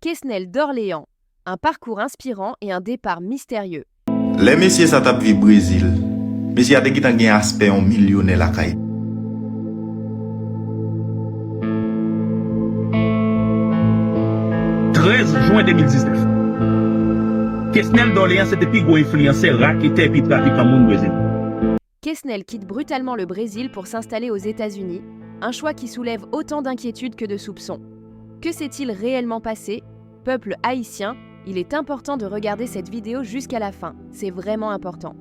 Quesnel d'Orléans, un parcours inspirant et un départ mystérieux. Les messieurs ça tape vi Brésil. Messieurs a te qui un aspect en millionnaire la caille. « 13 juin 2019. Quesnel d'Orléans c'était plus gros influenceur raqueteur puis trafiquant monde Brésil. Quesnel quitte brutalement le Brésil pour s'installer aux États-Unis, un choix qui soulève autant d'inquiétudes que de soupçons. Que s'est-il réellement passé? Peuple haïtien, il est important de regarder cette vidéo jusqu'à la fin, c'est vraiment important.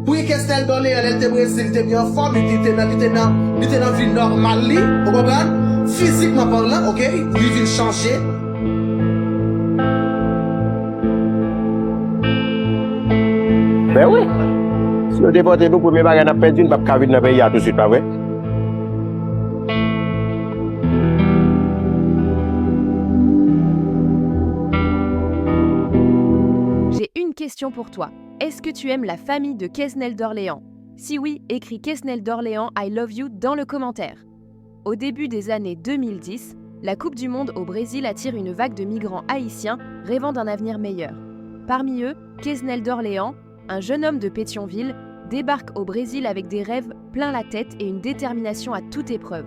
Oui, Quesnel d'Orléans, elle était Brésil, elle était bien en forme, il était dans vie normale, vous comprenez? Physiquement parlant, ok? Lui, il changer. Ben oui. Si on déporte nous, premier bagage, on a perdu, on va pas vivre dans le pays tout de suite, pas vrai? J'ai une question pour toi. Est-ce que tu aimes la famille de Quesnel d'Orléans? Si oui, écris Quesnel d'Orléans I love you dans le commentaire. Au début des années 2010, la Coupe du Monde au Brésil attire une vague de migrants haïtiens rêvant d'un avenir meilleur. Parmi eux, Quesnel d'Orléans, un jeune homme de Pétionville, débarque au Brésil avec des rêves plein la tête et une détermination à toute épreuve.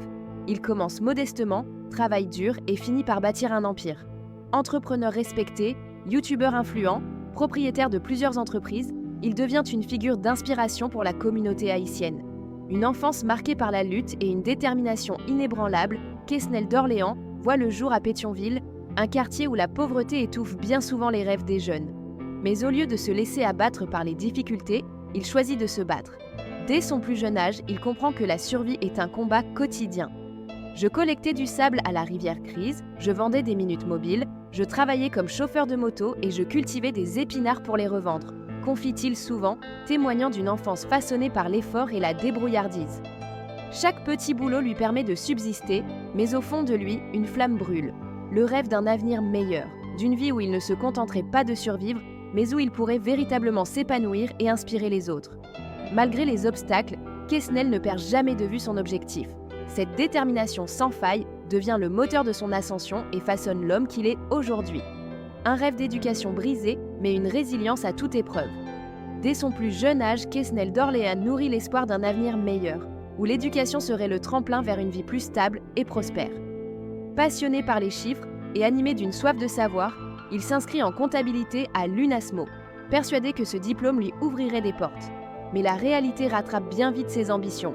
Il commence modestement, travaille dur et finit par bâtir un empire. Entrepreneur respecté, youtubeur influent, propriétaire de plusieurs entreprises, il devient une figure d'inspiration pour la communauté haïtienne. Une enfance marquée par la lutte et une détermination inébranlable, Quesnel d'Orléans voit le jour à Pétionville, un quartier où la pauvreté étouffe bien souvent les rêves des jeunes. Mais au lieu de se laisser abattre par les difficultés, il choisit de se battre. Dès son plus jeune âge, il comprend que la survie est un combat quotidien. Je collectais du sable à la rivière Crise, je vendais des minutes mobiles, je travaillais comme chauffeur de moto et je cultivais des épinards pour les revendre, confie-t-il souvent, témoignant d'une enfance façonnée par l'effort et la débrouillardise. Chaque petit boulot lui permet de subsister, mais au fond de lui, une flamme brûle. Le rêve d'un avenir meilleur, d'une vie où il ne se contenterait pas de survivre, mais où il pourrait véritablement s'épanouir et inspirer les autres. Malgré les obstacles, Quesnel ne perd jamais de vue son objectif. Cette détermination sans faille devient le moteur de son ascension et façonne l'homme qu'il est aujourd'hui. Un rêve d'éducation brisé, mais une résilience à toute épreuve. Dès son plus jeune âge, Quesnel d'Orléans nourrit l'espoir d'un avenir meilleur, où l'éducation serait le tremplin vers une vie plus stable et prospère. Passionné par les chiffres et animé d'une soif de savoir, il s'inscrit en comptabilité à l'UNASMO, persuadé que ce diplôme lui ouvrirait des portes. Mais la réalité rattrape bien vite ses ambitions.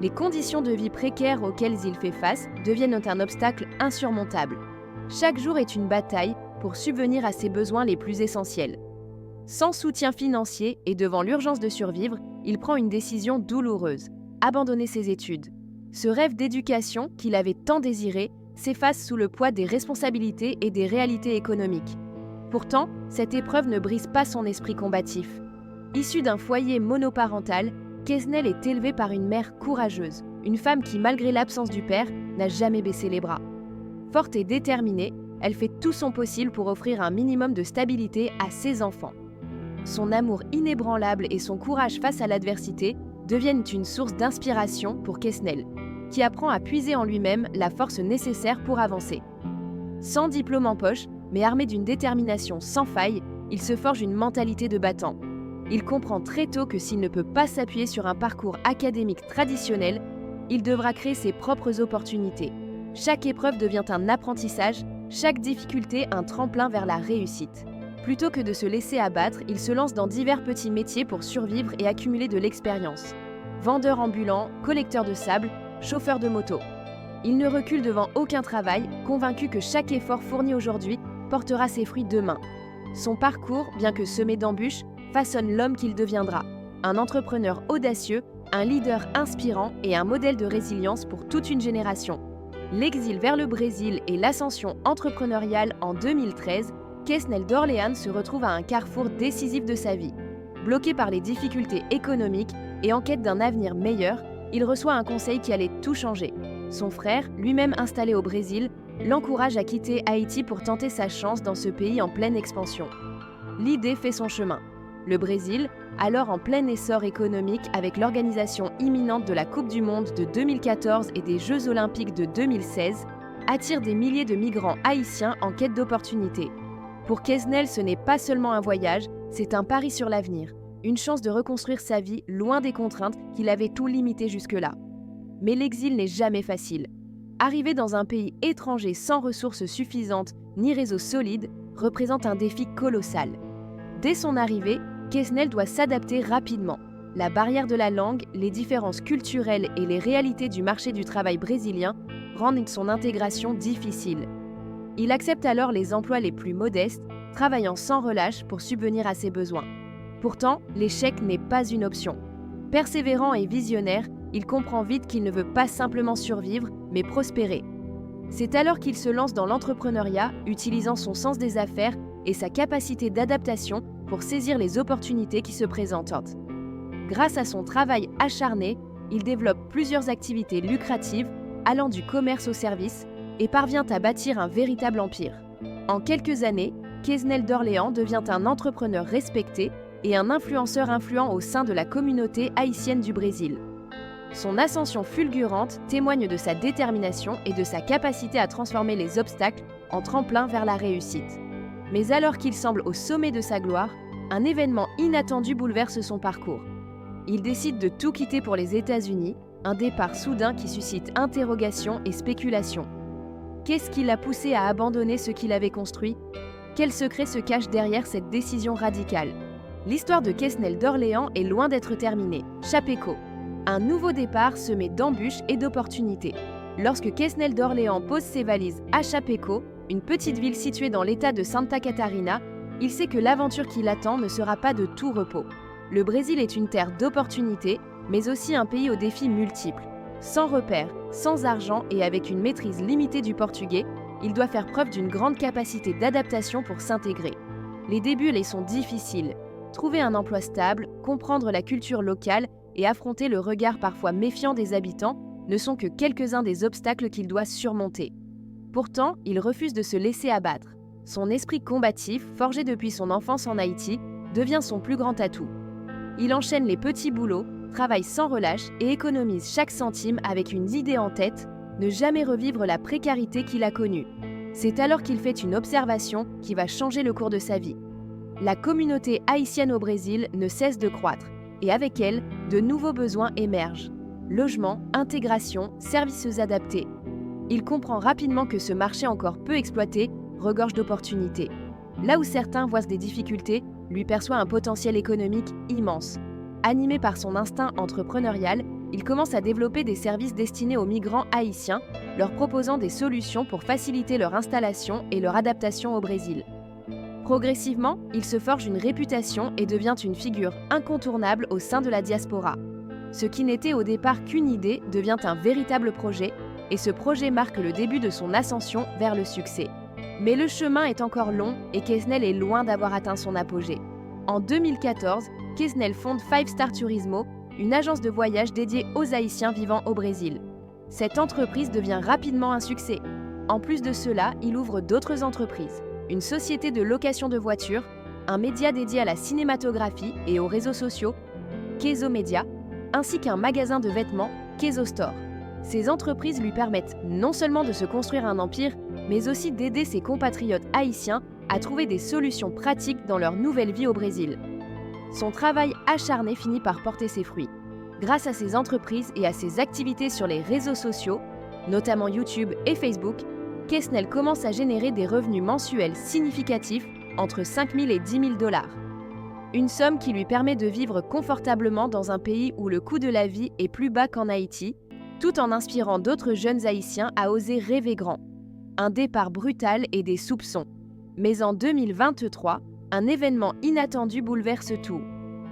Les conditions de vie précaires auxquelles il fait face deviennent un obstacle insurmontable. Chaque jour est une bataille pour subvenir à ses besoins les plus essentiels. Sans soutien financier et devant l'urgence de survivre, il prend une décision douloureuse, abandonner ses études. Ce rêve d'éducation qu'il avait tant désiré s'efface sous le poids des responsabilités et des réalités économiques. Pourtant, cette épreuve ne brise pas son esprit combatif. Issu d'un foyer monoparental, Quesnel est élevé par une mère courageuse, une femme qui, malgré l'absence du père, n'a jamais baissé les bras. Forte et déterminée, elle fait tout son possible pour offrir un minimum de stabilité à ses enfants. Son amour inébranlable et son courage face à l'adversité deviennent une source d'inspiration pour Quesnel, qui apprend à puiser en lui-même la force nécessaire pour avancer. Sans diplôme en poche, mais armé d'une détermination sans faille, il se forge une mentalité de battant. Il comprend très tôt que s'il ne peut pas s'appuyer sur un parcours académique traditionnel, il devra créer ses propres opportunités. Chaque épreuve devient un apprentissage, chaque difficulté un tremplin vers la réussite. Plutôt que de se laisser abattre, il se lance dans divers petits métiers pour survivre et accumuler de l'expérience. Vendeur ambulant, collecteur de sable, chauffeur de moto. Il ne recule devant aucun travail, convaincu que chaque effort fourni aujourd'hui portera ses fruits demain. Son parcours, bien que semé d'embûches, façonne l'homme qu'il deviendra. Un entrepreneur audacieux, un leader inspirant et un modèle de résilience pour toute une génération. L'exil vers le Brésil et l'ascension entrepreneuriale en 2013, Quesnel d'Orléans se retrouve à un carrefour décisif de sa vie. Bloqué par les difficultés économiques et en quête d'un avenir meilleur, il reçoit un conseil qui allait tout changer. Son frère, lui-même installé au Brésil, l'encourage à quitter Haïti pour tenter sa chance dans ce pays en pleine expansion. L'idée fait son chemin. Le Brésil, alors en plein essor économique avec l'organisation imminente de la Coupe du Monde de 2014 et des Jeux Olympiques de 2016, attire des milliers de migrants haïtiens en quête d'opportunités. Pour Quesnel, ce n'est pas seulement un voyage, c'est un pari sur l'avenir, une chance de reconstruire sa vie loin des contraintes qui l'avaient tout limité jusque-là. Mais l'exil n'est jamais facile. Arriver dans un pays étranger sans ressources suffisantes ni réseau solide représente un défi colossal. Dès son arrivée, Quesnel doit s'adapter rapidement. La barrière de la langue, les différences culturelles et les réalités du marché du travail brésilien rendent son intégration difficile. Il accepte alors les emplois les plus modestes, travaillant sans relâche pour subvenir à ses besoins. Pourtant, l'échec n'est pas une option. Persévérant et visionnaire, il comprend vite qu'il ne veut pas simplement survivre, mais prospérer. C'est alors qu'il se lance dans l'entrepreneuriat, utilisant son sens des affaires et sa capacité d'adaptation pour saisir les opportunités qui se présentent. Grâce à son travail acharné, il développe plusieurs activités lucratives, allant du commerce au service, et parvient à bâtir un véritable empire. En quelques années, Quesnel d'Orléans devient un entrepreneur respecté et un influenceur influent au sein de la communauté haïtienne du Brésil. Son ascension fulgurante témoigne de sa détermination et de sa capacité à transformer les obstacles en tremplin vers la réussite. Mais alors qu'il semble au sommet de sa gloire, un événement inattendu bouleverse son parcours. Il décide de tout quitter pour les États-Unis, un départ soudain qui suscite interrogations et spéculations. Qu'est-ce qui l'a poussé à abandonner ce qu'il avait construit ? Quel secret se cache derrière cette décision radicale ? L'histoire de Quesnel d'Orléans est loin d'être terminée. Chapecó. Un nouveau départ semé d'embûches et d'opportunités. Lorsque Quesnel d'Orléans pose ses valises à Chapecó, une petite ville située dans l'état de Santa Catarina, il sait que l'aventure qui l'attend ne sera pas de tout repos. Le Brésil est une terre d'opportunités, mais aussi un pays aux défis multiples. Sans repères, sans argent et avec une maîtrise limitée du portugais, il doit faire preuve d'une grande capacité d'adaptation pour s'intégrer. Les débuts les sont difficiles. Trouver un emploi stable, comprendre la culture locale et affronter le regard parfois méfiant des habitants ne sont que quelques-uns des obstacles qu'il doit surmonter. Pourtant, il refuse de se laisser abattre. Son esprit combatif, forgé depuis son enfance en Haïti, devient son plus grand atout. Il enchaîne les petits boulots, travaille sans relâche et économise chaque centime avec une idée en tête, ne jamais revivre la précarité qu'il a connue. C'est alors qu'il fait une observation qui va changer le cours de sa vie. La communauté haïtienne au Brésil ne cesse de croître, et avec elle, de nouveaux besoins émergent. Logement, intégration, services adaptés. Il comprend rapidement que ce marché encore peu exploité regorge d'opportunités. Là où certains voient des difficultés, lui perçoit un potentiel économique immense. Animé par son instinct entrepreneurial, il commence à développer des services destinés aux migrants haïtiens, leur proposant des solutions pour faciliter leur installation et leur adaptation au Brésil. Progressivement, il se forge une réputation et devient une figure incontournable au sein de la diaspora. Ce qui n'était au départ qu'une idée devient un véritable projet, et ce projet marque le début de son ascension vers le succès. Mais le chemin est encore long et Quesnel est loin d'avoir atteint son apogée. En 2014, Quesnel fonde 5 Star Turismo, une agence de voyage dédiée aux Haïtiens vivant au Brésil. Cette entreprise devient rapidement un succès. En plus de cela, il ouvre d'autres entreprises, une société de location de voitures, un média dédié à la cinématographie et aux réseaux sociaux, Queso Media, ainsi qu'un magasin de vêtements, Queso Store. Ces entreprises lui permettent non seulement de se construire un empire, mais aussi d'aider ses compatriotes haïtiens à trouver des solutions pratiques dans leur nouvelle vie au Brésil. Son travail acharné finit par porter ses fruits. Grâce à ses entreprises et à ses activités sur les réseaux sociaux, notamment YouTube et Facebook, Quesnel commence à générer des revenus mensuels significatifs entre 5 000 et 10 000 $. Une somme qui lui permet de vivre confortablement dans un pays où le coût de la vie est plus bas qu'en Haïti, tout en inspirant d'autres jeunes Haïtiens à oser rêver grand. Un départ brutal et des soupçons. Mais en 2023, un événement inattendu bouleverse tout.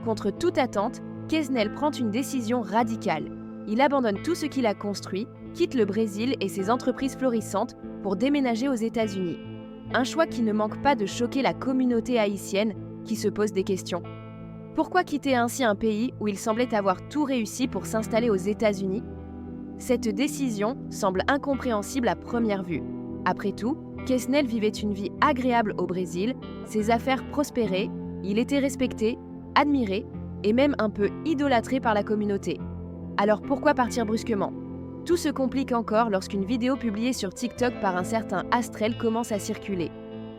Contre toute attente, Quesnel prend une décision radicale. Il abandonne tout ce qu'il a construit, quitte le Brésil et ses entreprises florissantes pour déménager aux États-Unis. Un choix qui ne manque pas de choquer la communauté haïtienne qui se pose des questions. Pourquoi quitter ainsi un pays où il semblait avoir tout réussi pour s'installer aux États-Unis ? Cette décision semble incompréhensible à première vue. Après tout, Quesnel vivait une vie agréable au Brésil, ses affaires prospéraient, il était respecté, admiré, et même un peu idolâtré par la communauté. Alors pourquoi partir brusquement ? Tout se complique encore lorsqu'une vidéo publiée sur TikTok par un certain Astrel commence à circuler.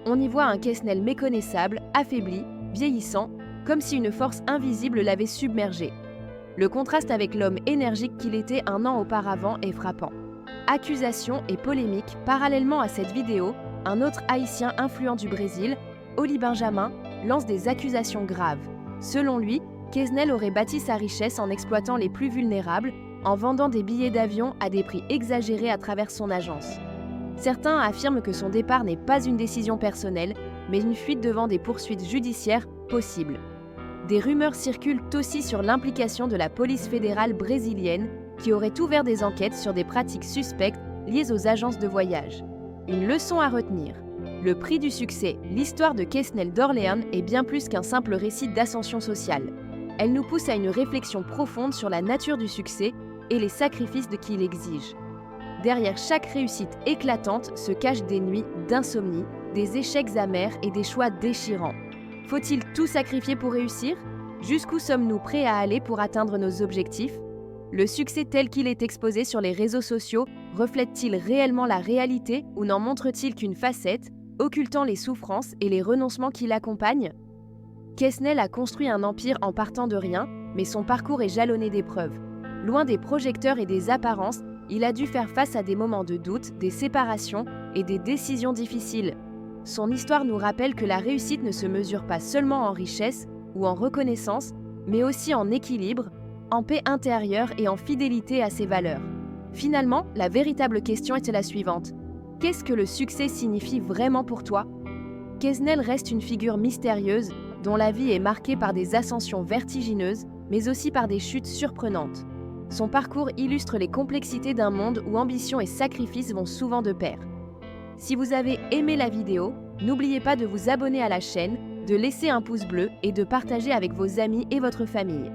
On y voit un Quesnel méconnaissable, affaibli, vieillissant, comme si une force invisible l'avait submergé. Le contraste avec l'homme énergique qu'il était un an auparavant est frappant. Accusations et polémiques, parallèlement à cette vidéo, un autre Haïtien influent du Brésil, Oli Benjamin, lance des accusations graves. Selon lui, Quesnel aurait bâti sa richesse en exploitant les plus vulnérables, en vendant des billets d'avion à des prix exagérés à travers son agence. Certains affirment que son départ n'est pas une décision personnelle, mais une fuite devant des poursuites judiciaires possibles. Des rumeurs circulent aussi sur l'implication de la police fédérale brésilienne, qui aurait ouvert des enquêtes sur des pratiques suspectes liées aux agences de voyage. Une leçon à retenir. Le prix du succès, l'histoire de Quesnel d'Orléans est bien plus qu'un simple récit d'ascension sociale. Elle nous pousse à une réflexion profonde sur la nature du succès et les sacrifices de qui il exige. Derrière chaque réussite éclatante se cachent des nuits d'insomnie, des échecs amers et des choix déchirants. Faut-il tout sacrifier pour réussir ? Jusqu'où sommes-nous prêts à aller pour atteindre nos objectifs ? Le succès tel qu'il est exposé sur les réseaux sociaux reflète-t-il réellement la réalité ou n'en montre-t-il qu'une facette, occultant les souffrances et les renoncements qui l'accompagnent ? Quesnel a construit un empire en partant de rien, mais son parcours est jalonné d'épreuves. Loin des projecteurs et des apparences, il a dû faire face à des moments de doute, des séparations et des décisions difficiles. Son histoire nous rappelle que la réussite ne se mesure pas seulement en richesse ou en reconnaissance, mais aussi en équilibre, en paix intérieure et en fidélité à ses valeurs. Finalement, la véritable question est la suivante. Qu'est-ce que le succès signifie vraiment pour toi ? Quesnel reste une figure mystérieuse dont la vie est marquée par des ascensions vertigineuses, mais aussi par des chutes surprenantes. Son parcours illustre les complexités d'un monde où ambition et sacrifice vont souvent de pair. Si vous avez aimé la vidéo, n'oubliez pas de vous abonner à la chaîne, de laisser un pouce bleu et de partager avec vos amis et votre famille.